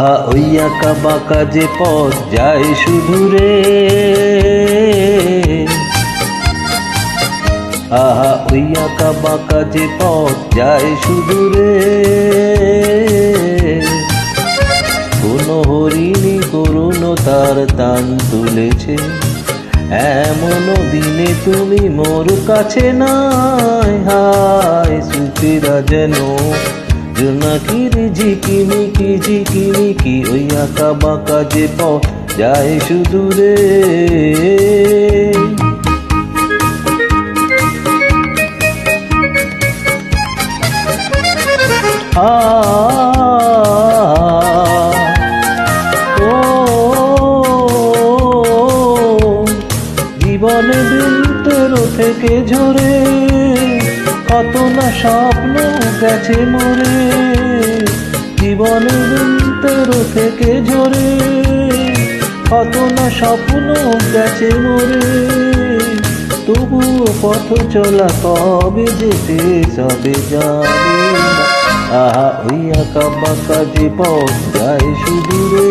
আহা ওই আঁকা বাঁকা যে পথ যায় শুধু রে, আহা ওই আঁকা বাঁকা যে পথ যায় শুধু রে। কোন হরিণী করুণ তার টান তুলেছে, এমন দিনে তুমি মোর কাছে নাই। হায় স্মৃতিরা যেন জোনাকির ঝিকিমিকি ঝিকিমিকি, ওই আঁকা বাঁকা যে পথ যায় শুধু রে। জীবনে দিন তেরো থেকে ঝরে, কত না স্বপ্ন গেছে মরে। জীবনে দিন তেরো থেকে ঝরে, কত না স্বপ্ন গেছে মরে। তবুও পথ চলা কবে যেতে সবে যাবে না। আহা ওই আঁকা বাঁকা যে পথ যায় শুধু রে।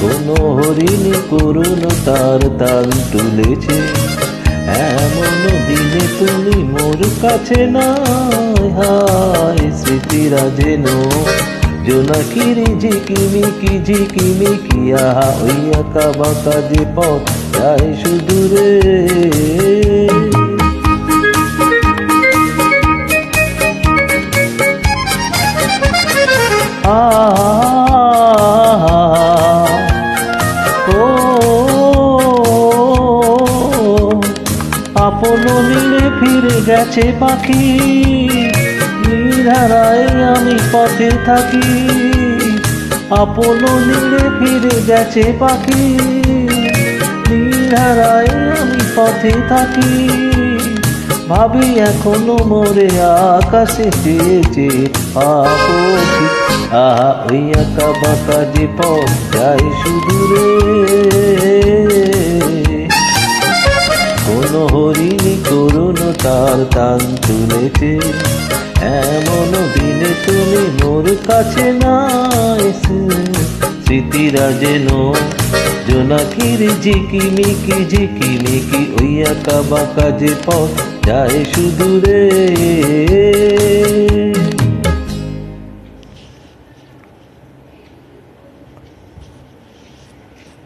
কোন হরিণী করুণ তার তাল তুলেছে, এমন দিনে তুমি মোর কাছে নাই। হায় স্মৃতিরা যেন জোনাকির ঝিকিমিকি ঝিকিমিকি, আহা ওই আঁকা বাঁকা যে পথ যায় শুধু রে। আপন নীড়ে ফিরে গেছে পাখি, নিধারায় আমি পথে থাকি। আপন নীড়ে ফিরে গেছে পাখি, নিধারায় আমি পথে থাকি। ভাবি এখনো মোরে আকাশে চেয়েছে পাখি। আহা ওই আঁকা বাঁকা যে পথ যায় শুধু রে। কোন হরিণী করুণ তার টান তুলেছে, এমন দিনে তুমি মোর কাছে নাই। স্মৃতিরা যেন জোনাকির ঝিকিমিকি ঝিকিমিকি, ওই আঁকা বাঁকা যে পথ যায় শুধু রে।